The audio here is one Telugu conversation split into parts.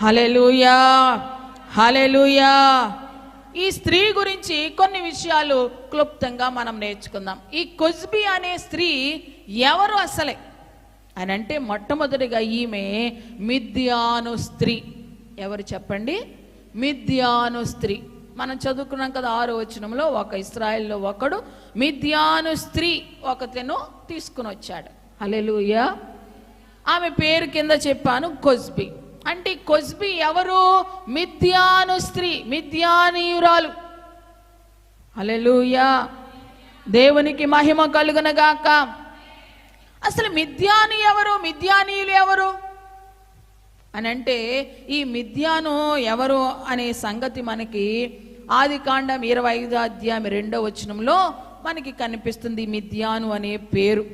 హల్లెలూయా, హల్లెలూయా. ఈ స్త్రీ గురించి కొన్ని విషయాలు క్లుప్తంగా మనం నేర్చుకుందాం. ఈ కొజ్బీ అనే స్త్రీ ఎవరు అసలే అని అంటే, మొట్టమొదటిగా ఈమె మిద్యాను స్త్రీ. ఎవరు చెప్పండి? మిద్యాను స్త్రీ. మనం చదువుకున్నాం కదా 6వ వచనంలో, ఒక ఇశ్రాయేల్లో ఒకడు మిద్యాను స్త్రీ ఒకతను తీసుకుని వచ్చాడు. హల్లెలూయా. ఆమె పేరు కింద చెప్పాను కొజ్బీ. అంటే కొజ్బీ ఎవరు? మిద్యాను స్త్రీ, మిద్యానీయురాలు. హల్లెలూయా, దేవునికి మహిమ కలుగునగాక. అసలు మిద్యాను ఎవరు, మిద్యానీయులు ఎవరు అని అంటే, ఈ మిద్యాను ఎవరు అనే సంగతి మనకి ఆదికాండం 25వ అధ్యాయం 2వ వచనంలో మనకి కనిపిస్తుంది. మిద్యాను అనే పేరు,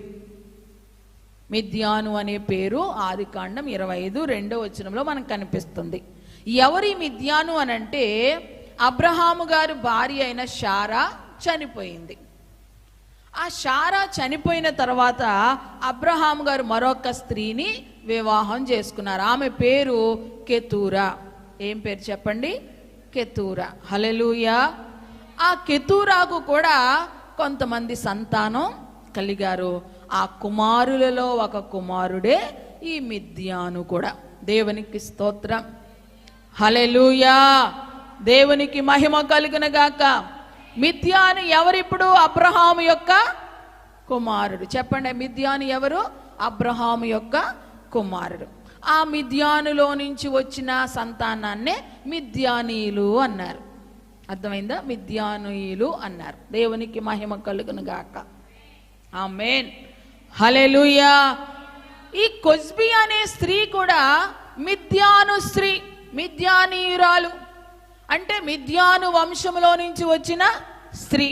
మిద్యాను అనే పేరు ఆదికాండం 25:2 వచనంలో మనకు కనిపిస్తుంది. ఎవరి మిద్యాను అని అంటే, అబ్రహాము గారు భార్య అయిన శారా చనిపోయింది. ఆ శారా చనిపోయిన తర్వాత అబ్రహాము గారు మరొక స్త్రీని వివాహం చేసుకున్నారు. ఆమె పేరు కెతూరా. ఏం పేరు చెప్పండి? కెతూరా. హల్లెలూయా. ఆ కెతూరాకు కూడా కొంతమంది సంతానం కలిగారు. ఆ కుమారులలో ఒక కుమారుడే ఈ మిద్యాను కూడా. దేవునికి స్తోత్రం. హల్లెలూయా, దేవునికి మహిమ కలుగునగాక. మిద్యాను ఎవరిప్పుడు? అబ్రహాము యొక్క కుమారుడు. చెప్పండి, మిద్యాను ఎవరు? అబ్రహాము యొక్క కుమారుడు. ఆ మిద్యానులో నుంచి వచ్చిన సంతానాన్నే మిద్యానీయులు అన్నారు. అర్థమైందా? మిద్యానీయులు అన్నారు. దేవునికి మహిమ కలుగునుగాక. ఆమేన్, హల్లెలూయా. ఈ కొజ్బీ అనే స్త్రీ కూడా మిద్యాను స్త్రీ, మిద్యానీయురాలు. అంటే మిద్యాను వంశంలో నుంచి వచ్చిన స్త్రీ.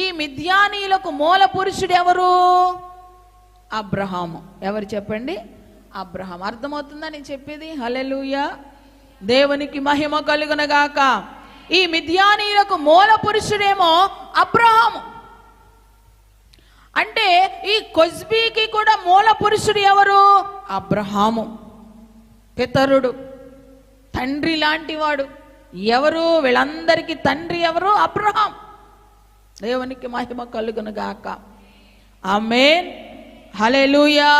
ఈ మిద్యానీయులకు మూల పురుషుడు ఎవరు? అబ్రహాము. ఎవరు చెప్పండి? అబ్రహాం. అర్థమవుతుందా నేను చెప్పేది? హల్లెలూయా, దేవునికి మహిమ కలుగునగాక. ఈ మిద్యానీయులకు మూల పురుషుడేమో అబ్రహాము. అంటే ఈ కొజ్బీకి కూడా మూల పురుషుడు ఎవరు? అబ్రహాము. పితరుడు, తండ్రి లాంటి వాడు ఎవరు? వీళ్ళందరికీ తండ్రి ఎవరు? అబ్రహాం. దేవునికి మహిమ కలుగునుగాక. ఆమేన్, హల్లెలూయా.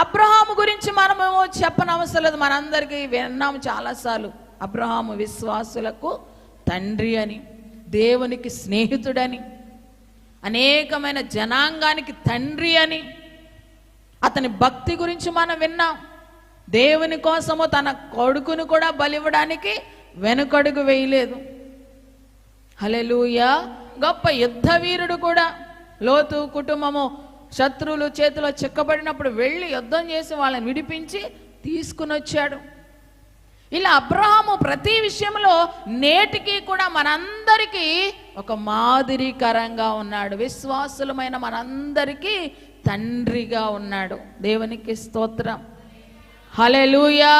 అబ్రహాము గురించి మనము చెప్పనవసరం లేదు, మనందరికీ విన్నాము చాలాసార్లు. అబ్రహాము విశ్వాసులకు తండ్రి అని, దేవునికి స్నేహితుడని, అనేకమైన జనాంగానికి తండ్రి అని. అతని భక్తి గురించి మనం విన్నాం. దేవుని కోసము తన కొడుకును కూడా బలివ్వడానికి వెనుకడుగు వేయలేదు. హల్లెలూయా. గొప్ప యుద్ధ వీరుడు కూడా. లోతు కుటుంబము శత్రువులు చేతిలో చిక్కబడినప్పుడు వెళ్ళి యుద్ధం చేసి వాళ్ళని విడిపించి తీసుకుని వచ్చాడు. ఇలా అబ్రహాము ప్రతి విషయంలో నేటికి కూడా మనందరికీ ఒక మాదిరికరంగా ఉన్నాడు. విశ్వాసులమైన మనందరికీ తండ్రిగా ఉన్నాడు. దేవునికి స్తోత్రం. హల్లెలూయా.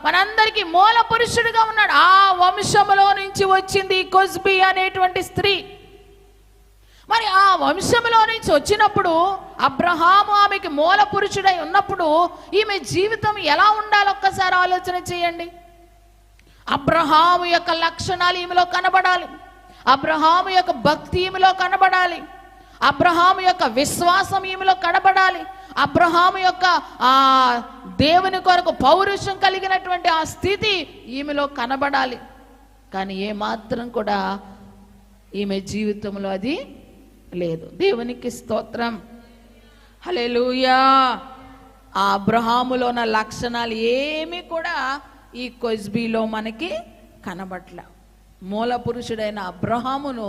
మనందరికీ మూల పురుషుడిగా ఉన్నాడు. ఆ వంశములో నుంచి వచ్చింది ఈ కొజ్బీ అనేటువంటి స్త్రీ. మరి ఆ వంశంలో నుంచి వచ్చినప్పుడు అబ్రహాము ఆమెకి మూల పురుషుడై ఉన్నప్పుడు ఈమె జీవితం ఎలా ఉండాలో ఒక్కసారి ఆలోచన చేయండి. అబ్రహాము యొక్క లక్షణాలు ఈమెలో కనబడాలి. అబ్రహాము యొక్క భక్తి ఈమెలో కనబడాలి. అబ్రహాము యొక్క విశ్వాసం ఈమెలో కనబడాలి. అబ్రహాము యొక్క ఆ దేవుని కొరకు పౌరుషం కలిగినటువంటి ఆ స్థితి ఈమెలో కనబడాలి. కానీ ఏమాత్రం కూడా ఈమె జీవితంలో అది లేదు. దేవునికి స్తోత్రం. హల్లెలూయా. ఆ అబ్రహాములో ఉన్న లక్షణాలు ఏమీ కూడా ఈ కొజ్బీలో మనకి కనబట్ల. మూల పురుషుడైన అబ్రహామును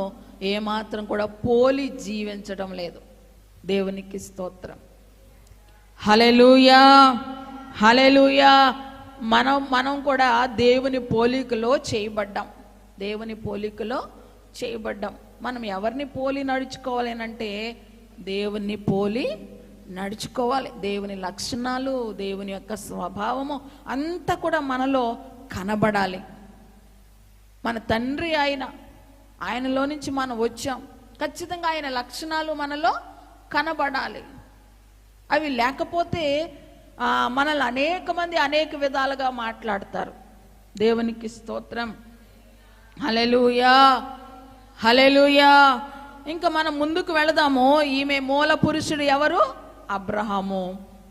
ఏమాత్రం కూడా పోలి జీవించడం లేదు. దేవునికి స్తోత్రం. హల్లెలూయా, హల్లెలూయా. మనం కూడా దేవుని పోలికలో చేయబడ్డాం. దేవుని పోలికలో చేయబడ్డాం. మనం ఎవరిని పోలి నడుచుకోవాలి అంటే దేవుని పోలి నడుచుకోవాలి. దేవుని లక్షణాలు, దేవుని యొక్క స్వభావము అంతా కూడా మనలో కనబడాలి. మన తండ్రి ఆయనలో నుంచి మనం వచ్చాం. ఖచ్చితంగా ఆయన లక్షణాలు మనలో కనబడాలి. అవి లేకపోతే మనల్ని అనేక మంది అనేక విధాలుగా మాట్లాడతారు. దేవునికి స్తోత్రం. హల్లెలూయా, హల్లెలూయా. ఇంకా మనం ముందుకు వెళదాము. ఈమె మూల పురుషుడు ఎవరు? అబ్రహాము.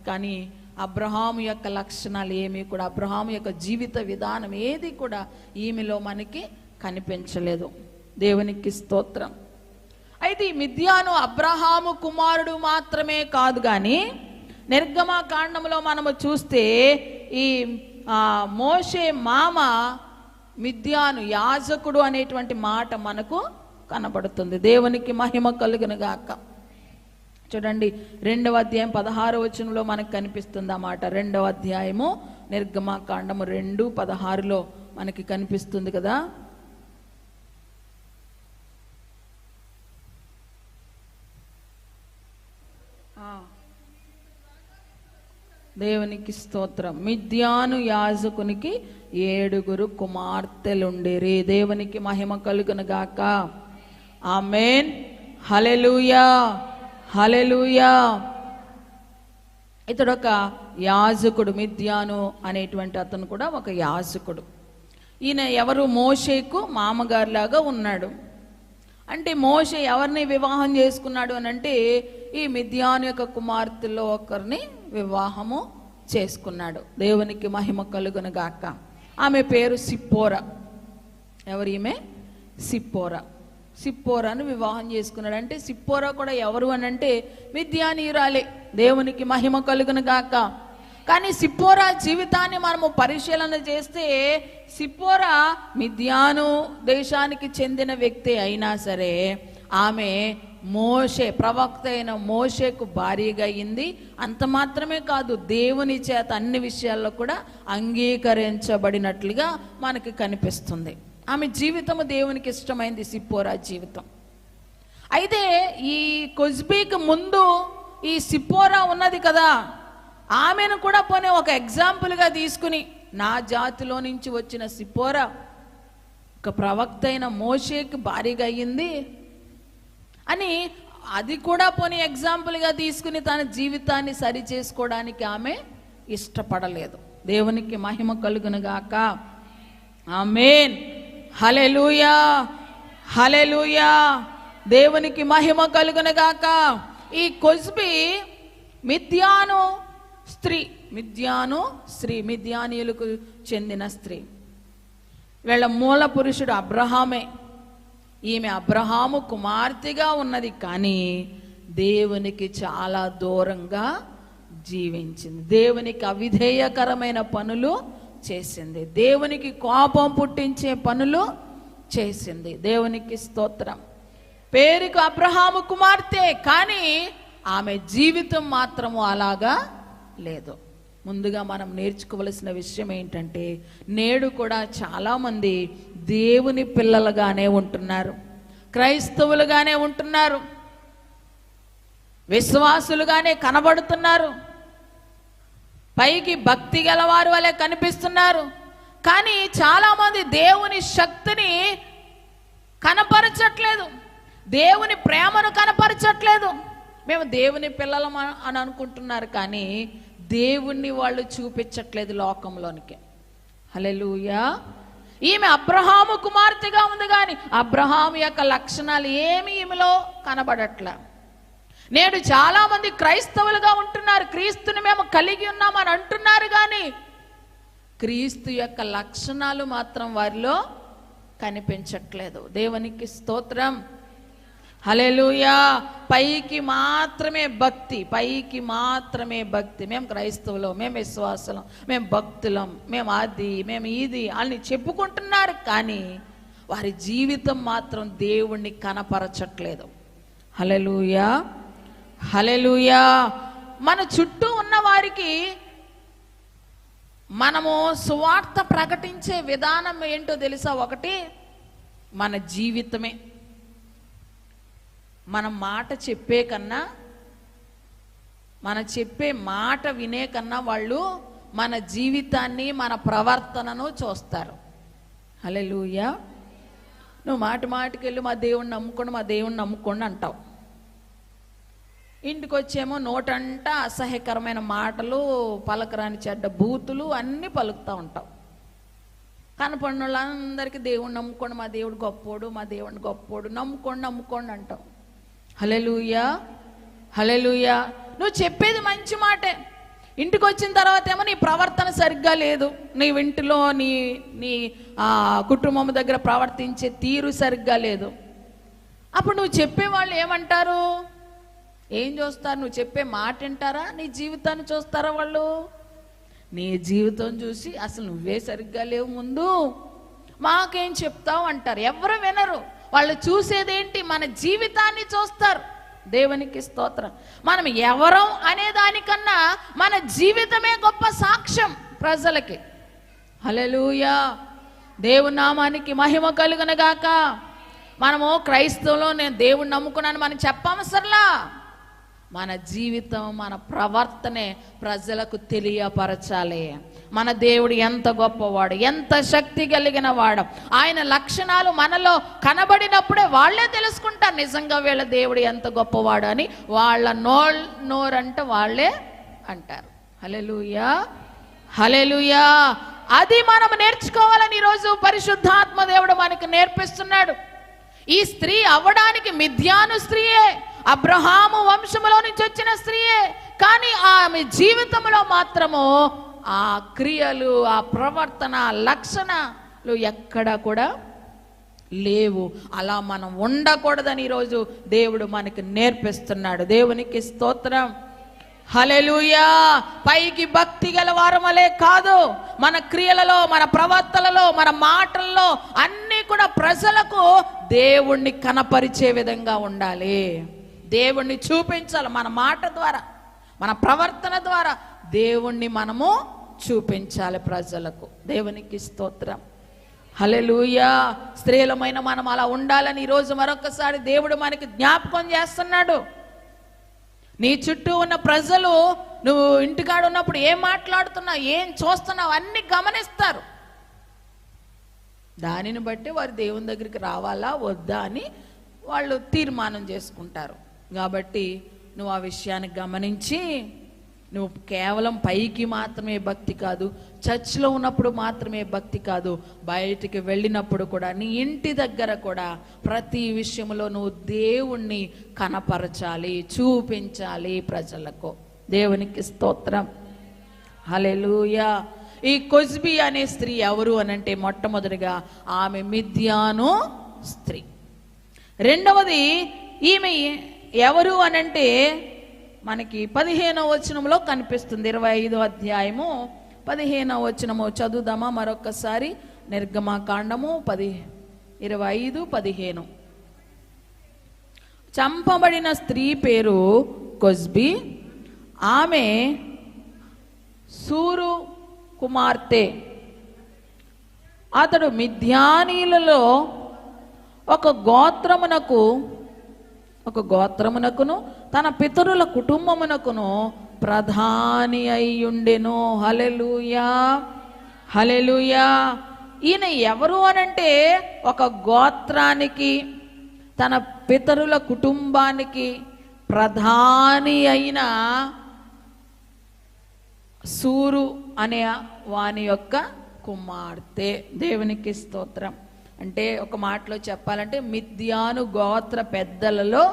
కానీ అబ్రహాము యొక్క లక్షణాలు ఏమీ కూడా, అబ్రహాము యొక్క జీవిత విధానం ఏది కూడా ఈమెలో మనకి కనిపించలేదు. దేవునికి స్తోత్రం. అయితే ఈ మిద్యాను అబ్రహాము కుమారుడు మాత్రమే కాదు, కానీ నిర్గమకాండంలో మనము చూస్తే ఈ మోషే మామ మిద్యాను యాజకుడు అనేటువంటి మాట మనకు కనబడుతుంది. దేవునికి మహిమ కలుగును గాక. చూడండి, 2వ అధ్యాయం 16వ వచనంలో మనకు కనిపిస్తుంది ఆ మాట. 2వ అధ్యాయము నిర్గమకాండము 2:16లో మనకి కనిపిస్తుంది కదా. దేవునికి స్తోత్రం. మిద్యాను యాజకునికి 7 కుమార్తెలుండిరి. దేవునికి మహిమ కలుగును గాక. ఆమేన్. హల్లెలూయా, హల్లెలూయా. ఇతడొక యాజకుడు. మిద్యాను అనేటువంటి అతను కూడా ఒక యాజకుడు. ఈయన ఎవరు? మోషేకు మామగారిలాగా ఉన్నాడు. అంటే మోషే ఎవరిని వివాహం చేసుకున్నాడు అని అంటే ఈ మిద్యాను యొక్క కుమార్తెల్లో ఒకరిని వివాహము చేసుకున్నాడు. దేవునికి మహిమ కలుగును గాక. ఆమె పేరు సిప్పోరా. ఎవరు ఈమె? సిప్పోరా. సిప్పోరాను వివాహం చేసుకున్నాడు. అంటే సిప్పోరా కూడా ఎవరు అని అంటే మిద్యానీయురాలే. దేవునికి మహిమ కలుగును గాక. కానీ సిప్పోరా జీవితాన్ని మనము పరిశీలన చేస్తే సిప్పోరా మిద్యాను దేశానికి చెందిన వ్యక్తి అయినా సరే ఆమె మోషే, ప్రవక్త అయిన మోషేకు భార్యగా అయింది. అంత మాత్రమే కాదు, దేవుని చేత అన్ని విషయాల్లో కూడా అంగీకరించబడినట్లుగా మనకి కనిపిస్తుంది. ఆమె జీవితము దేవునికి ఇష్టమైంది, సిప్పోరా జీవితం. అయితే ఈ కొజ్బీకి ముందు ఈ సిప్పోరా ఉన్నది కదా, ఆమెను కూడా పోనీ ఒక ఎగ్జాంపుల్గా తీసుకుని నా జాతిలో నుంచి వచ్చిన సిప్పోరా ఒక ప్రవక్త అయిన మోషేకి భార్యగా అయ్యింది అని అది కూడా పోనీ ఎగ్జాంపుల్గా తీసుకుని తన జీవితాన్ని సరి చేసుకోవడానికి ఆమె ఇష్టపడలేదు. దేవునికి మహిమ కలుగును గాక. ఆమేన్. హల్లెలూయా, హల్లెలూయా. దేవునికి మహిమ కలుగును గాక. ఈ కొజ్బీ మిద్యాను స్త్రీ, మిద్యానీయులకు చెందిన స్త్రీ. వీళ్ళ మూల పురుషుడు అబ్రహామే. ఈమె అబ్రహాము కుమార్తెగా ఉన్నది, కానీ దేవునికి చాలా దూరంగా జీవించింది. దేవునికి అవిధేయకరమైన పనులు చేసింది. దేవునికి కోపం పుట్టించే పనులు చేసింది. దేవునికి స్తోత్రం. పేరుకు అబ్రహాము కుమార్తె, కానీ ఆమె జీవితం మాత్రము అలాగా లేదు. ముందుగా మనం నేర్చుకోవలసిన విషయం ఏంటంటే నేడు కూడా చాలామంది దేవుని పిల్లలుగానే ఉంటున్నారు, క్రైస్తవులుగానే ఉంటున్నారు, విశ్వాసులుగానే కనబడుతున్నారు, పైకి భక్తి గలవారు వలె కనిపిస్తున్నారు. కానీ చాలామంది దేవుని శక్తిని కనపరచట్లేదు, దేవుని ప్రేమను కనపరచట్లేదు. మేము దేవుని పిల్లలం అని అనుకుంటున్నారు, కానీ దేవుణ్ణి వాళ్ళు చూపించట్లేదు లోకంలోనికి. హల్లెలూయా. ఈమె అబ్రహాము కుమార్తెగా ఉంది, కానీ అబ్రహాము యొక్క లక్షణాలు ఏమి ఈమెలో కనబడట్లే. నేడు చాలా మంది క్రైస్తవులుగా ఉంటున్నారు, క్రీస్తుని మేము కలిగి ఉన్నామని అంటున్నారు, కానీ క్రీస్తు యొక్క లక్షణాలు మాత్రం వారిలో కనిపించట్లేదు. దేవునికి స్తోత్రం. హల్లెలూయా. పైకి మాత్రమే భక్తి, పైకి మాత్రమే భక్తి. మేము క్రైస్తవులం, మేము విశ్వాసులం, మేము భక్తులం, మేము అది, మేము ఇది అని చెప్పుకుంటున్నారు, కానీ వారి జీవితం మాత్రం దేవుణ్ణి కనపరచట్లేదు. హల్లెలూయా, హల్లెలూయా. మన చుట్టూ ఉన్న వారికి మనము సువార్త ప్రకటించే విధానం ఏంటో తెలుసా? ఒకటి మన జీవితమే. మన మాట చెప్పే కన్నా, మన చెప్పే మాట వినే కన్నా వాళ్ళు మన జీవితాన్ని, మన ప్రవర్తనను చూస్తారు. హల్లెలూయా. నువ్వు మాటికి వెళ్ళి మా దేవుణ్ణి నమ్ముకోండి అంటావు. ఇంటికి వచ్చేమో నోటంట అసహ్యకరమైన మాటలు, పలకరాని చెడ్డ బూతులు అన్నీ పలుకుతూ ఉంటావు. కనపడిన వాళ్ళందరికీ దేవుడిని నమ్ముకోండి, మా దేవుడు గొప్పోడు, మా దేవుడిని గొప్పోడు, నమ్ముకోండి అంటావు. హల్లెలూయా, హల్లెలూయా. నువ్వు చెప్పేది మంచి మాటే, ఇంటికి వచ్చిన తర్వాత ఏమో నీ ప్రవర్తన సరిగ్గా లేదు, నీ ఇంటిలో నీ కుటుంబం దగ్గర ప్రవర్తించే తీరు సరిగ్గా లేదు. అప్పుడు నువ్వు చెప్పేవాళ్ళు ఏమంటారు, ఏం చూస్తారు? నువ్వు చెప్పే మాట వింటారా, నీ జీవితాన్ని చూస్తారా? వాళ్ళు నీ జీవితం చూసి అసలు నువ్వే సరిగ్గా లేవు, ముందు మాకేం చెప్తావు అంటారు. ఎవరు వినరు. వాళ్ళు చూసేదేంటి? మన జీవితాన్ని చూస్తారు. దేవునికి స్తోత్రం. మనం ఎవరం అనే దానికన్నా మన జీవితమే గొప్ప సాక్ష్యం ప్రజలకి. హల్లెలూయా, దేవుని నామానికి మహిమ కలుగును గాక. మనము క్రైస్తవులో నేను దేవుణ్ణి నమ్ముకున్నాను మనం చెప్పవసరలా. మన జీవితం, మన ప్రవర్తనే ప్రజలకు తెలియపరచాలి. మన దేవుడు ఎంత గొప్పవాడు, ఎంత శక్తి కలిగిన వాడు, ఆయన లక్షణాలు మనలో కనబడినప్పుడే వాళ్ళే తెలుసుకుంటారు నిజంగా వీళ్ళ దేవుడు ఎంత గొప్పవాడు అని. వాళ్ళ నోరంట వాళ్ళే అంటారు. హల్లెలూయా, హల్లెలూయా. అది మనం నేర్చుకోవాలని ఈరోజు పరిశుద్ధాత్మ దేవుడు మనకి నేర్పిస్తున్నాడు. ఈ స్త్రీ అవ్వడానికి మిద్యాను స్త్రీయే, అబ్రహాము వంశములో నుంచి వచ్చిన స్త్రీయే, కానీ ఆమె జీవితంలో మాత్రము ఆ క్రియలు, ఆ ప్రవర్తన, లక్షణాలు ఎక్కడా కూడా లేవు. అలా మనం ఉండకూడదని ఈరోజు దేవుడు మనకి నేర్పిస్తున్నాడు. దేవునికి స్తోత్రం. హల్లెలూయా. పైకి భక్తి గల వారమలే కాదు, మన క్రియలలో, మన ప్రవర్తనలో, మన మాటల్లో అన్నీ కూడా ప్రజలకు దేవుణ్ణి కనపరిచే విధంగా ఉండాలి. దేవుణ్ణి చూపించాలి. మన మాట ద్వారా, మన ప్రవర్తన ద్వారా దేవుణ్ణి మనము చూపించాలి ప్రజలకు. దేవునికి స్తోత్రం. హల్లెలూయా. స్త్రీలమైన మనం అలా ఉండాలని ఈరోజు మరొకసారి దేవుడు మనకి జ్ఞాపకం చేస్తున్నాడు. నీ చుట్టూ ఉన్న ప్రజలు నువ్వు ఇంటికాడ ఉన్నప్పుడు ఏం మాట్లాడుతున్నావు, ఏం చూస్తున్నావు అన్ని గమనిస్తారు. దానిని బట్టి వారు దేవుని దగ్గరికి రావాలా వద్దా అని వాళ్ళు తీర్మానం చేసుకుంటారు. కాబట్టి నువ్వు ఆ విషయాన్ని గమనించి, నువ్వు కేవలం పైకి మాత్రమే భక్తి కాదు, చర్చ్లో ఉన్నప్పుడు మాత్రమే భక్తి కాదు, బయటికి వెళ్ళినప్పుడు కూడా, నీ ఇంటి దగ్గర కూడా ప్రతి విషయంలో నువ్వు దేవుణ్ణి కనపరచాలి, చూపించాలి ప్రజలకు. దేవునికి స్తోత్రం. హల్లెలూయా. ఈ కొజ్బీ అనే స్త్రీ ఎవరు అనంటే, మొట్టమొదటిగా ఆమె మిద్యాను స్త్రీ. రెండవది ఈమె ఎవరు అనంటే మనకి 15వ వచనంలో కనిపిస్తుంది. 25వ అధ్యాయము 15వ వచనము చదువుదామా మరొకసారి. నిర్గమకాండము 25:15. చంపబడిన స్త్రీ పేరు కొజ్బీ. ఆమె సూరు కుమార్తె. అతడు మిద్యానీయులలో ఒక గోత్రమునకును తన పితరుల కుటుంబమునకును ప్రధాని అయ్యుండెను. హల్లెలూయా, హల్లెలూయా. ఈయన ఎవరు అనంటే, ఒక గోత్రానికి, తన పితరుల కుటుంబానికి ప్రధాని అయిన సూరు అనే వాని యొక్క కుమార్తె. దేవునికి స్తోత్రం. అంటే ఒక మాటలో చెప్పాలంటే మిద్యాను గోత్ర పెద్దలలో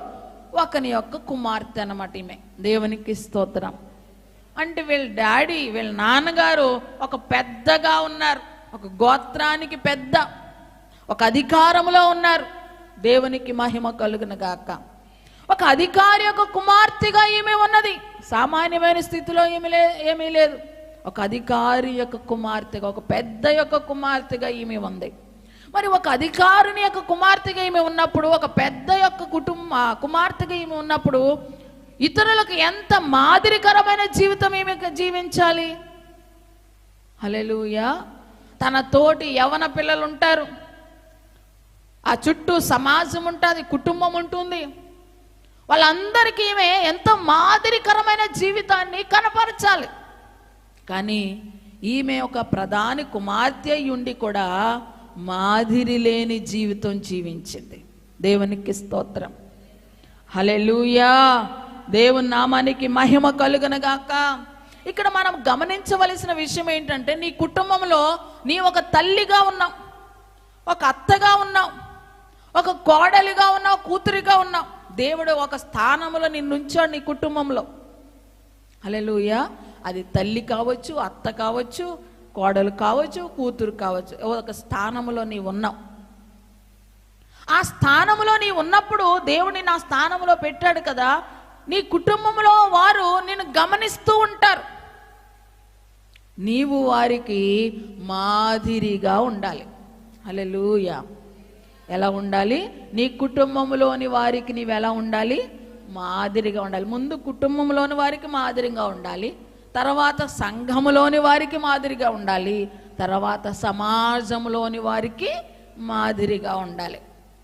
ఒకని యొక్క కుమార్తె అన్నమాట ఈమె. దేవునికి స్తోత్రం. అంటే వీళ్ళ నాన్నగారు ఒక పెద్దగా ఉన్నారు, ఒక గోత్రానికి పెద్ద, ఒక అధికారంలో ఉన్నారు. దేవునికి మహిమ కలుగును గాక. ఒక అధికారి యొక్క కుమార్తెగా ఈమె ఉన్నది. సామాన్యమైన స్థితిలో ఏమీ లేదు. ఒక అధికారి యొక్క కుమార్తెగా, ఒక పెద్ద యొక్క కుమార్తెగా ఈమె ఉంది. మరి ఒక అధికారుని యొక్క కుమార్తెగా ఈమె ఉన్నప్పుడు, ఒక పెద్ద యొక్క కుమార్తెగా ఈమె ఉన్నప్పుడు ఇతరులకు ఎంత మాదిరికరమైన జీవితం ఈమె జీవించాలి. హల్లెలూయా. తన తోటి యవన పిల్లలు ఉంటారు, ఆ చుట్టూ సమాజం ఉంటుంది, కుటుంబం ఉంటుంది. వాళ్ళందరికీ ఈమె ఎంతో మాదిరికరమైన జీవితాన్ని కనపరచాలి. కానీ ఈమె ఒక ప్రధాని కుమార్తె ఉండి కూడా మాదిరి లేని జీవితం జీవించింది. దేవునికి స్తోత్రం. హల్లెలూయా. దేవుని నామానికి మహిమ కలుగును గాక. ఇక్కడ మనం గమనించవలసిన విషయం ఏంటంటే, నీ కుటుంబంలో నీ ఒక తల్లిగా ఉన్నావు, ఒక అత్తగా ఉన్నావు, ఒక కోడలిగా ఉన్నావు, కూతురిగా ఉన్నావు. దేవుడు ఒక స్థానంలో నిన్నుంచాడు నీ కుటుంబంలో. హల్లెలూయా. అది తల్లి కావచ్చు, అత్త కావచ్చు, కోడలు కావచ్చు, కూతురు కావచ్చు, ఒక స్థానంలో నీ ఉన్నావు. ఆ స్థానంలో నీ ఉన్నప్పుడు దేవుడిని నా స్థానంలో పెట్టాడు కదా, నీ కుటుంబంలో వారు నిన్ను గమనిస్తూ ఉంటారు. నీవు వారికి మాదిరిగా ఉండాలి. హల్లెలూయా. ఎలా ఉండాలి? నీ కుటుంబంలోని వారికి నీవు ఎలా ఉండాలి? మాదిరిగా ఉండాలి. ముందు కుటుంబంలోని వారికి మాదిరిగా ఉండాలి, తర్వాత సంఘములోని వారికి మాదిరిగా ఉండాలి, తర్వాత సమాజంలోని వారికి మాదిరిగా ఉండాలి.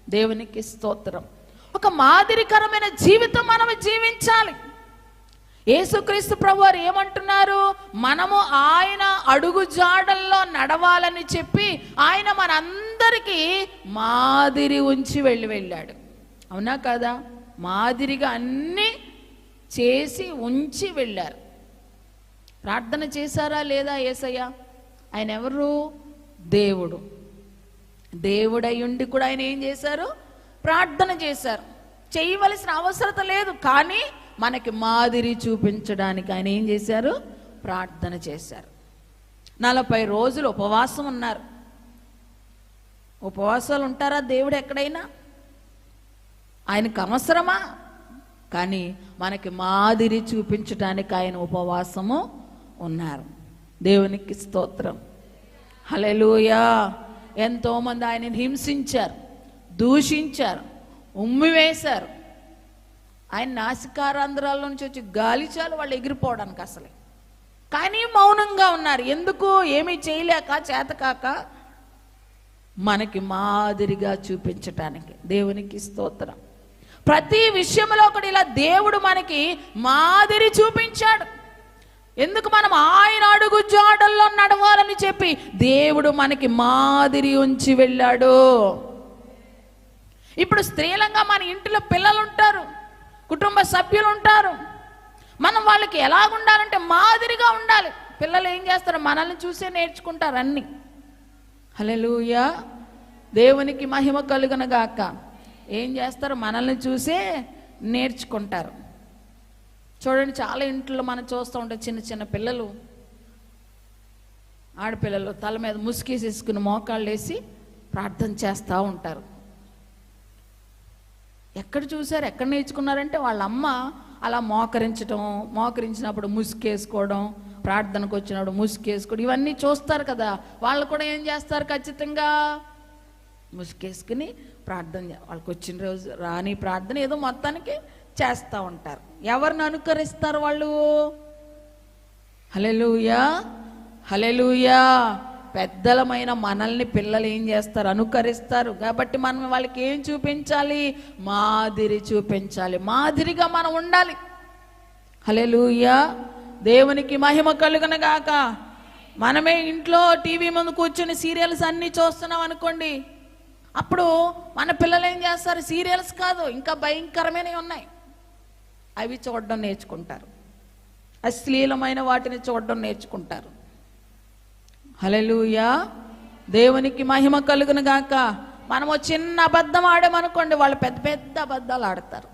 దేవునికి స్తోత్రం. ఒక మాదిరికరమైన జీవితం మనం జీవించాలి. యేసుక్రీస్తు ప్రభువారు ఏమంటున్నారు? మనము ఆయన అడుగు జాడల్లో నడవాలని చెప్పి ఆయన మనందరికీ మాదిరి ఉంచి వెళ్ళాడు. అవునా కదా? మాదిరిగా అన్నీ చేసి ఉంచి వెళ్ళారు. ప్రార్థన చేశారా లేదా యేసయ్య? ఆయన ఎవరు? దేవుడు. దేవుడయ్యుండి కూడా ఆయన ఏం చేశారు? ప్రార్థన చేశారు. చేయవలసిన అవసరత లేదు, కానీ మనకి మాదిరి చూపించడానికి ఆయన ఏం చేశారు? ప్రార్థన చేశారు. 40 రోజులు ఉపవాసం ఉన్నారు. ఉపవాసాలు ఉంటారా దేవుడు ఎక్కడైనా? ఆయనకు అవసరమా? కానీ మనకి మాదిరి చూపించడానికి ఆయన ఉపవాసము ఉన్నారు. దేవునికి స్తోత్రం. హల్లెలూయా. ఎంతోమంది ఆయనని హింసించారు, దూషించారు, ఉమ్మివేశారు. ఆయన నాసికారంధ్రాల నుంచి వచ్చి గాలి చాలు వాళ్ళు ఎగిరిపోవడానికి అసలే. కానీ మౌనంగా ఉన్నారు. ఎందుకు? ఏమీ చేయలేక, చేతకాక, మనకి మాదిరిగా చూపించటానికి. దేవునికి స్తోత్రం. ప్రతి విషయంలో ఒకటి ఇలా దేవుడు మనకి మాదిరి చూపించాడు. ఎందుకు? మనం ఆయన అడుగు జాడల్లో నడవాలని చెప్పి దేవుడు మనకి మాదిరి ఉంచి వెళ్ళాడు. ఇప్పుడు స్త్రీలంగా మన ఇంటిలో పిల్లలు ఉంటారు, కుటుంబ సభ్యులు ఉంటారు. మనం వాళ్ళకి ఎలాగుండాలంటే మాదిరిగా ఉండాలి. పిల్లలు ఏం చేస్తారు? మనల్ని చూసే నేర్చుకుంటారు అన్ని. హల్లెలూయా. దేవునికి మహిమ కలుగును గాక. ఏం చేస్తారు? మనల్ని చూసే నేర్చుకుంటారు. చూడండి, చాలా ఇంట్లో మనం చూస్తూ ఉంటాం, చిన్న చిన్న పిల్లలు, ఆడపిల్లలు తల మీద ముసుగేసేసుకుని మోకాళ్ళు వేసి ప్రార్థన చేస్తూ ఉంటారు. ఎక్కడ చూసారు, ఎక్కడ నేర్చుకున్నారంటే వాళ్ళ అమ్మ అలా మోకరించినప్పుడు ముసుగేసుకోవడం, ప్రార్థనకు వచ్చినప్పుడు ముసుగేసుకోవడం, ఇవన్నీ చూస్తారు కదా. వాళ్ళు కూడా ఏం చేస్తారు? ఖచ్చితంగా ముసుగేసుకుని ప్రార్థన, వాళ్ళకి వచ్చిన రోజు రాని ప్రార్థన ఏదో మొత్తానికి చేస్తూ ఉంటారు. ఎవరిని అనుకరిస్తారు వాళ్ళు? హల్లెలూయా, హల్లెలూయా. పెద్దలమైన మనల్ని పిల్లలు ఏం చేస్తారు? అనుకరిస్తారు. కాబట్టి మనం వాళ్ళకి ఏం చూపించాలి? మాదిరి చూపించాలి. మాదిరిగా మనం ఉండాలి. హల్లెలూయా. దేవునికి మహిమ కలుగును గాక. మనమే ఇంట్లో టీవీ ముందు కూర్చొని సీరియల్స్ అన్నీ చూస్తున్నాం అనుకోండి, అప్పుడు మన పిల్లలు ఏం చేస్తారు? సీరియల్స్ కాదు, ఇంకా భయంకరమైనవి ఉన్నాయి, అవి చూడడం నేర్చుకుంటారు. అశ్లీలమైన వాటిని చూడడం నేర్చుకుంటారు. హల్లెలూయా. దేవునికి మహిమ కలుగును గాక. మనము చిన్న అబద్ధం ఆడామనుకోండి, వాళ్ళు పెద్ద పెద్ద అబద్ధాలు ఆడతారు.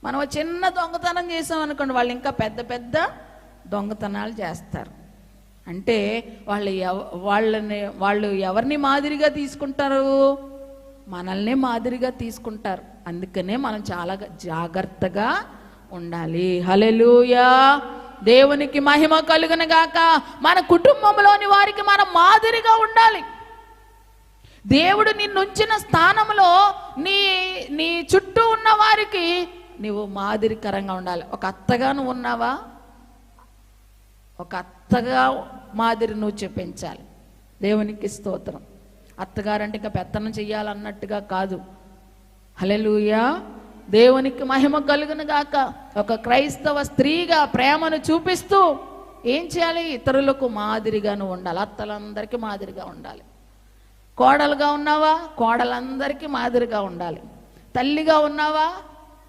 మనం చిన్న దొంగతనం చేసామనుకోండి, వాళ్ళు ఇంకా పెద్ద పెద్ద దొంగతనాలు చేస్తారు. అంటే వాళ్ళు ఎవరిని మాదిరిగా తీసుకుంటారు? మనల్ని మాదిరిగా తీసుకుంటారు. అందుకనే మనం చాలా జాగ్రత్తగా ఉండాలి. హల్లెలూయా. దేవునికి మహిమ కలుగును గాక. మన కుటుంబంలోని వారికి మనం మాదిరిగా ఉండాలి. దేవుడు నిన్నుంచిన స్థానంలో నీ చుట్టూ ఉన్న వారికి నువ్వు మాదిరికరంగా ఉండాలి. ఒక అత్తగా నువ్వు ఉన్నావా? ఒక అత్తగా మాదిరి నువ్వు చూపించాలి. దేవునికి స్తోత్రం. అత్తగారంటే ఇంకా పెత్తనం చెయ్యాలన్నట్టుగా కాదు. హల్లెలూయా. దేవునికి మహిమ కలుగును గాక. ఒక క్రైస్తవ స్త్రీగా ప్రేమను చూపిస్తూ ఏం చేయాలి? ఇతరులకు మాదిరిగా నువ్వు ఉండాలి. అత్తలందరికీ మాదిరిగా ఉండాలి. కోడలుగా ఉన్నావా? కోడలందరికీ మాదిరిగా ఉండాలి. తల్లిగా ఉన్నావా?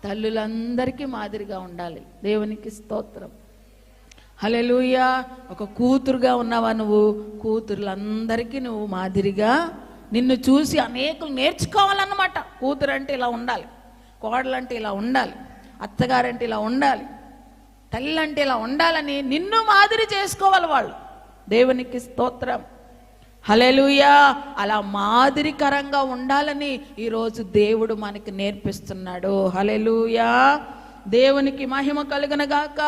తల్లులందరికీ మాదిరిగా ఉండాలి. దేవునికి స్తోత్రం. హల్లెలూయా. ఒక కూతురుగా ఉన్నావా నువ్వు? కూతురులందరికీ నువ్వు మాదిరిగా, నిన్ను చూసి అనేకులు నేర్చుకోవాలన్నమాట. కూతురు అంటే ఇలా ఉండాలి, కోడలంటే ఇలా ఉండాలి, అత్తగారంటే ఇలా ఉండాలి, తల్లి అంటే ఇలా ఉండాలని నిన్ను మాదిరి చేసుకోవాలి వాళ్ళు. దేవునికి స్తోత్రం. హల్లెలూయా. అలా మాదిరికరంగా ఉండాలని ఈరోజు దేవుడు మనకి నేర్పిస్తున్నాడు. హల్లెలూయా. దేవునికి మహిమ కలుగునగాక.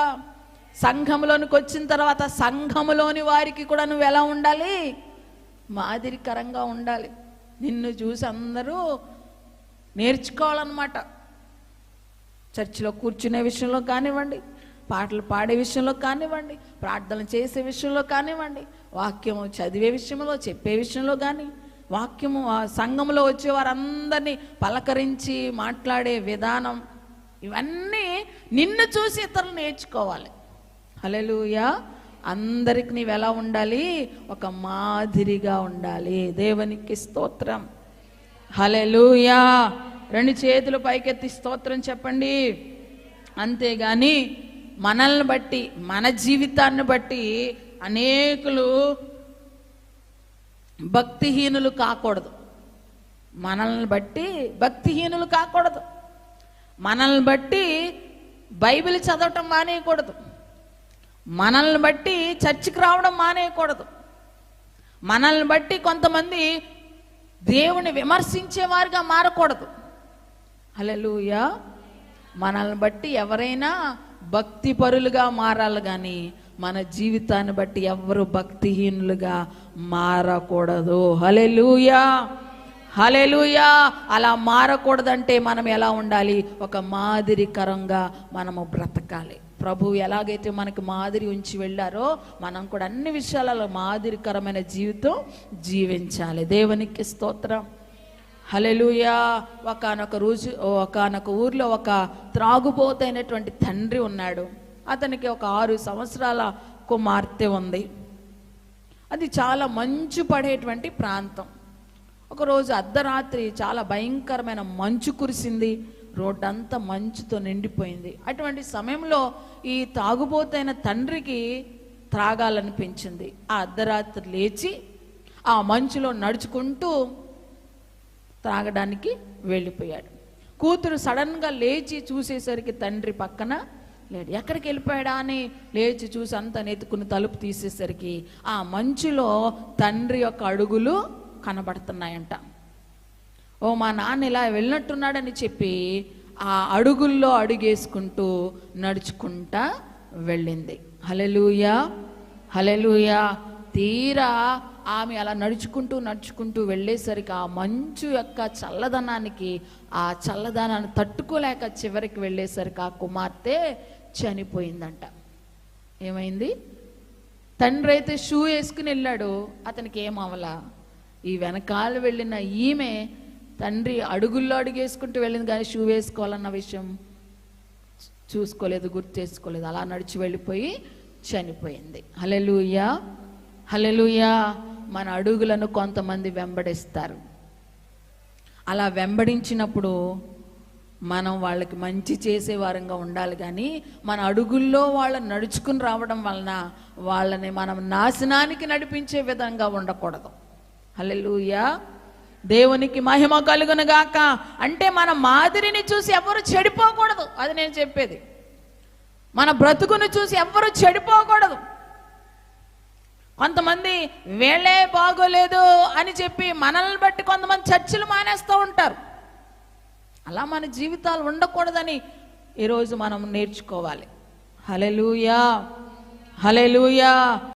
సంఘములోనికి వచ్చిన తర్వాత సంఘములోని వారికి కూడా నువ్వు ఎలా ఉండాలి? మాదిరికరంగా ఉండాలి. నిన్ను చూసి అందరూ నేర్చుకోవాలన్నమాట. చర్చిలో కూర్చునే విషయంలో కానివ్వండి, పాటలు పాడే విషయంలో కానివ్వండి, ప్రార్థన చేసే విషయంలో కానివ్వండి, వాక్యము చదివే విషయంలో, చెప్పే విషయంలో కానీ, వాక్యము సంఘంలో వచ్చే వారందరినీ పలకరించి మాట్లాడే విధానం, ఇవన్నీ నిన్ను చూసి ఇతరులు నేర్చుకోవాలి. హల్లెలూయా. అందరికి నీవు ఎలా ఉండాలి? ఒక మాదిరిగా ఉండాలి. దేవునికి స్తోత్రం. హల్లెలూయా. 2 చేతులు పైకెత్తి స్తోత్రం చెప్పండి. అంతేగాని మనల్ని బట్టి, మన జీవితాన్ని బట్టి అనేకులు భక్తిహీనులు కాకూడదు. మనల్ని బట్టి భక్తిహీనులు కాకూడదు. మనల్ని బట్టి బైబిల్ చదవటం మానేయకూడదు. మనల్ని బట్టి చర్చికి రావడం మానేయకూడదు. మనల్ని బట్టి కొంతమంది దేవుని విమర్శించేవారుగా మారకూడదు. హల్లెలూయా. మనల్ని బట్టి ఎవరైనా భక్తి పరులుగా మారాలి కానీ మన జీవితాన్ని బట్టి ఎవరు భక్తిహీనులుగా మారకూడదు. హల్లెలూయా. హల్లెలూయా. అలా మారకూడదంటే మనం ఎలా ఉండాలి? ఒక మాదిరికరంగా మనము బ్రతకాలి. ప్రభువు ఎలాగైతే మనకి మాదిరి ఉంచి వెళ్ళారో మనం కూడా అన్ని విషయాలలో మాదిరికరమైన జీవితం జీవించాలి. దేవునికి స్తోత్రం. హల్లెలూయా. ఒకానొక ఊర్లో ఒక త్రాగుబోతైనటువంటి తండ్రి ఉన్నాడు. అతనికి ఒక 6 సంవత్సరాల కుమార్తె ఉంది. అది చాలా మంచు పడేటువంటి ప్రాంతం. ఒకరోజు అర్ధరాత్రి చాలా భయంకరమైన మంచు కురిసింది. రోడ్డంతా మంచుతో నిండిపోయింది. అటువంటి సమయంలో ఈ తాగుబోతైన తండ్రికి త్రాగాలనిపించింది. ఆ అర్ధరాత్రి లేచి ఆ మంచులో నడుచుకుంటూ త్రాగడానికి వెళ్ళిపోయాడు. కూతురు సడన్గా లేచి చూసేసరికి తండ్రి పక్కన లేడు. ఎక్కడికి వెళ్ళిపోయాడా అని లేచి చూసి అంతా నెత్తుకుని తలుపు తీసేసరికి ఆ మంచులో తండ్రి యొక్క అడుగులు కనబడుతున్నాయంట. ఓ మా నాన్న ఇలా వెళ్ళినట్టున్నాడని చెప్పి ఆ అడుగుల్లో అడుగేసుకుంటూ నడుచుకుంటా వెళ్ళింది. హల్లెలూయా. హల్లెలూయా. తీరా ఆమె అలా నడుచుకుంటూ వెళ్ళేసరికి ఆ మంచు యొక్క చల్లదనానికి, ఆ చల్లదనాన్ని తట్టుకోలేక చివరికి వెళ్ళేసరికి ఆ కుమార్తె చనిపోయిందంట. ఏమైంది? తండ్రి అయితే షూ వేసుకుని వెళ్ళాడు, అతనికి ఏమవలా. ఈ వెనకాల వెళ్ళిన ఈమె తండ్రి అడుగుల్లో అడుగేసుకుంటూ వెళ్ళింది కానీ షూ వేసుకోవాలన్న విషయం చూసుకోలేదు, గుర్తు చేసుకోలేదు. అలా నడిచి వెళ్ళిపోయి చనిపోయింది. హల్లెలూయా. హల్లెలూయా. మన అడుగులను కొంతమంది వెంబడిస్తారు. అలా వెంబడించినప్పుడు మనం వాళ్ళకి మంచి చేసే వారంగా ఉండాలి కానీ మన అడుగుల్లో వాళ్ళని నడుచుకుని రావడం వలన వాళ్ళని మనం నాశనానికి నడిపించే విధంగా ఉండకూడదు. హల్లెలూయా. దేవునికి మహిమ కలుగునుగాక. అంటే మన మాదిరిని చూసి ఎవరు చెడిపోకూడదు. అది నేను చెప్పేది. మన బ్రతుకును చూసి ఎవరు చెడిపోకూడదు. కొంతమంది వేళే బాగోలేదు అని చెప్పి మనల్ని బట్టి కొంతమంది చర్చిలు మానేస్తూ ఉంటారు. అలా మన జీవితాలు ఉండకూడదని ఈరోజు మనం నేర్చుకోవాలి. హల్లెలూయా. హల్లెలూయా.